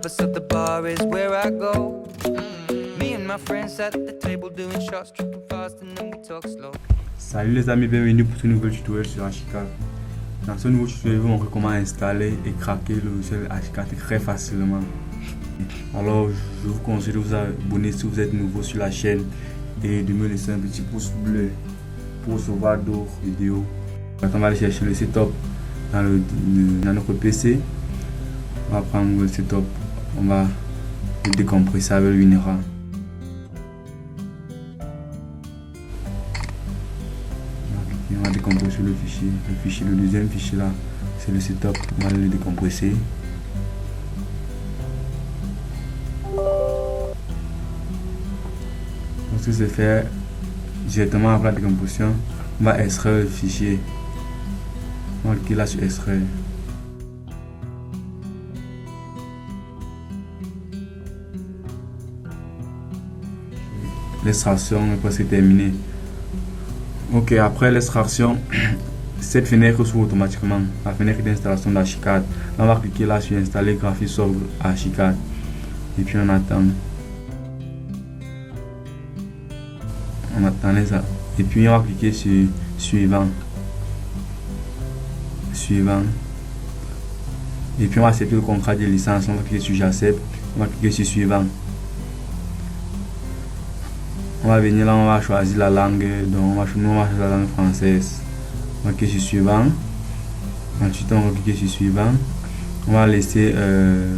lover, so the bar is where I go. Me and my friends at the table doing shots, tripping fast and then we talk slow. Salut les amis, bienvenue pour ce nouveau tutoriel sur HCAD. Dans ce nouveau tutoriel, je vais vous montrer comment installer et craquer le logiciel HCAD très facilement. Alors, je vous conseille de vous abonner si vous êtes nouveau sur la chaîne et de me laisser un petit pouce bleu pour recevoir d'autres vidéos. Maintenant, on va aller chercher le setup dans notre PC. On va prendre le setup, on va le décompresser avec le Winera. On va décompresser le fichier, le deuxième fichier là, c'est le setup, on va le décompresser. Lorsque c'est fait directement après la décompression, on va extraire le fichier. On va cliquer là sur extraire. L'extraction est presque terminée. Ok, après l'extraction, cette fenêtre s'ouvre automatiquement, la fenêtre d'installation d'HCAD. On va cliquer là sur installer Graphisoft HCAD et puis on attend. On attend ça. Et puis on va cliquer sur suivant. Et puis on va accepter le contrat de licence. On va cliquer sur j'accepte. On va cliquer sur suivant. On va venir là, on va choisir la langue. Donc on va choisir la langue française. On va cliquer sur suivant. Ensuite on va cliquer sur suivant. On va laisser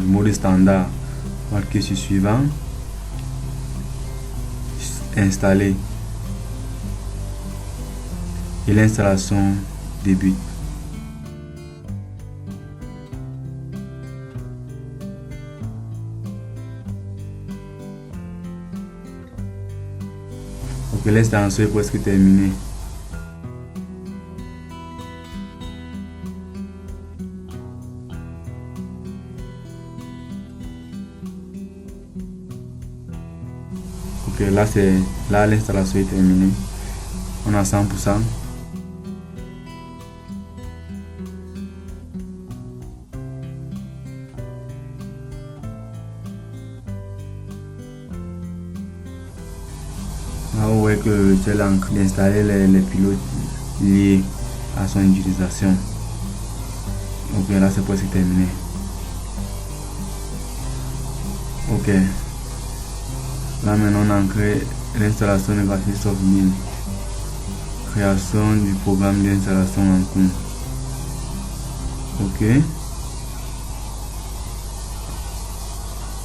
mode standard. On va cliquer sur suivant. Installer. Et l'installation débute. Ok, l'installation est presque terminée. Ok, là l'installation est terminée. On a 100%. Là, vous voyez que le logiciel est en train d'installer les pilotes liés à son utilisation. Ok, là c'est presque terminé. Ok. Là maintenant on a créé l'installation de Graphisoft 1000. Création du programme d'installation en cours. Ok.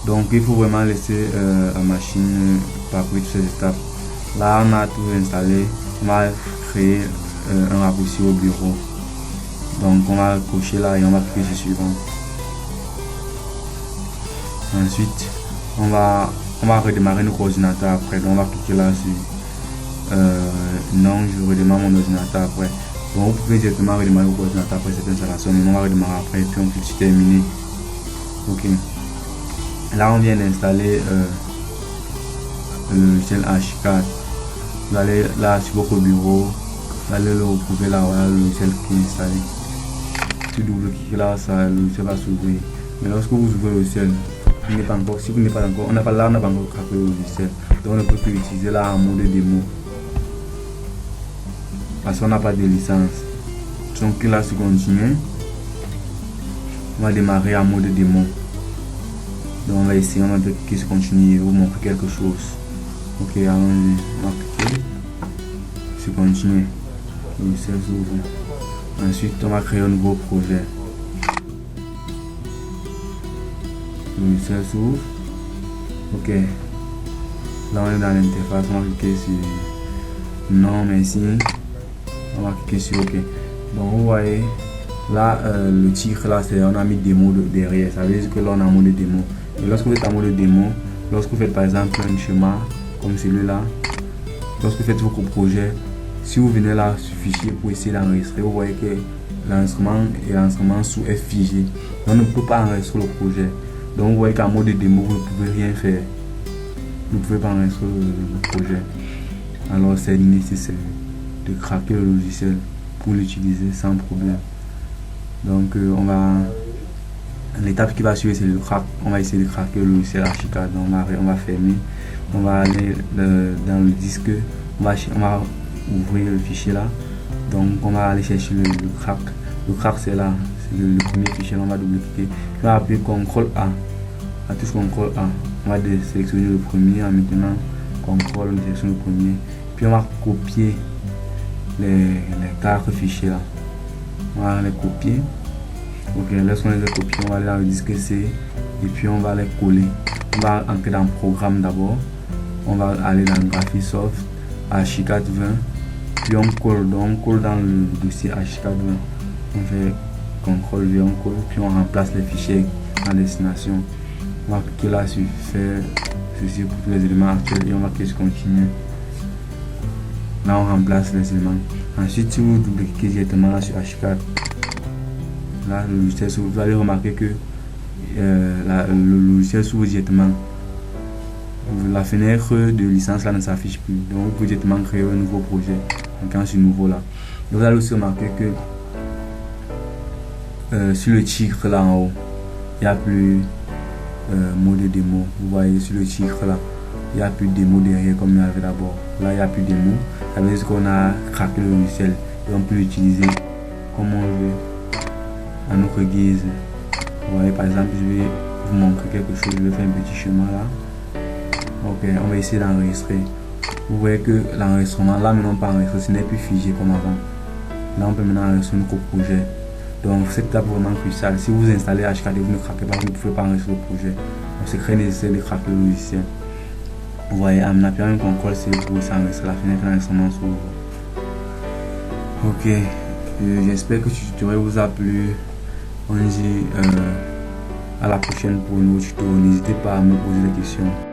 Donc il faut vraiment laisser la machine parcourir toutes ces étapes. Là on a tout installé. On va créer un raccourci au bureau. Donc on va cocher là et on va cliquer sur suivant. Ensuite on va redémarrer notre ordinateur après. Donc on va cliquer là sur non, je redémarre mon ordinateur après. Bon, vous pouvez directement redémarrer votre ordinateur après cette installation, mais on va redémarrer après et puis on clique sur terminer. Ok. Là on vient d'installer le logiciel HCAD. Vous allez là sur votre bureau, vous allez le retrouver là, voilà le logiciel qui est installé. Si vous cliquez là, ça, le logiciel va s'ouvrir. Mais lorsque vous ouvrez le logiciel, si vous n'êtes pas encore, on n'a pas encore craqué le logiciel. Donc on ne peut plus utiliser là en mode démo. Parce qu'on n'a pas de licence. Donc là sur continuer. On va démarrer en mode démo. Donc on va essayer, on va cliquer sur continuer et vous montrer quelque chose. Ok, allons-y. On va cliquer sur continuer. Le logiciel s'ouvre. Ensuite on va créer un nouveau projet. Le logiciel s'ouvre. Ok. Là on est dans l'interface, on va cliquer sur non merci. On va cliquer sur OK. Donc vous voyez là le titre là c'est on a mis démo derrière. Ça veut dire que là on a un mode démo. Et lorsque vous êtes en mode démo, lorsque vous faites par exemple un schéma comme celui-là, lorsque vous faites votre projet, si vous venez là sur fichier pour essayer d'enregistrer, vous voyez que l'enregistrement sous est figé. On ne peut pas enregistrer le projet. Donc vous voyez qu'en mode démo vous ne pouvez rien faire. Vous ne pouvez pas enregistrer le projet. Alors c'est nécessaire de craquer le logiciel pour l'utiliser sans problème. Donc on va l'étape qui va suivre, c'est le crack. On va essayer de craquer le logiciel Archicad. Donc on va fermer, on va aller dans le disque, on va ouvrir le fichier là. Donc on va aller chercher le crack. Le crack c'est là, c'est le premier fichier. On va double-cliquer, on va appuyer CTRL A, la touche CTRL A. On va sélectionner le premier. Maintenant CTRL, on sélectionne le premier, puis on va copier les 4 fichiers là. On va les copier. Ok, lorsqu'on les a copiés, on va aller dans le disque C et puis on va les coller. On va entrer dans le programme d'abord. On va aller dans Graphisoft, Archicad 20, puis on colle dans le dossier Archicad 20. On fait CTRL V, on colle, puis on remplace les fichiers en destination. On va cliquer là sur faire ceci pour tous les éléments actuels et on va cliquer sur continue. Là on remplace les éléments. Ensuite, si vous double-cliquez directement là sur Archicad, là le logiciel s'ouvre, vous allez remarquer que le logiciel s'ouvre directement. La fenêtre de licence là ne s'affiche plus, donc vous pouvez directement créer un nouveau projet en cliquant sur nouveau là. Et vous allez aussi remarquer que sur le titre là en haut, il n'y a plus mot de démo. Vous voyez sur le titre là, il n'y a plus de démo derrière comme il y avait d'abord. Là il n'y a plus de démo, ça veut dire qu'on a craqué le logiciel et on peut l'utiliser comme on veut à notre guise. Vous voyez, par exemple, je vais vous montrer quelque chose. Je vais faire un petit chemin là. Ok, on va essayer d'enregistrer. Vous voyez que l'enregistrement là maintenant pas enregistré, ce n'est plus figé comme avant. Là on peut maintenant enregistrer notre projet. Donc cette étape est vraiment cruciale. Si vous installez Archicad et vous ne craquez pas, vous ne pouvez pas enregistrer le projet. Donc c'est très nécessaire de craquer le logiciel. Vous voyez, en appuyant un CTRL C pour s'enregistrer, la fenêtre d'enregistrement s'ouvre. Ok, j'espère que ce tutoriel vous a plu. On dit à la prochaine pour un nouveau tuto. N'hésitez pas à me poser des questions.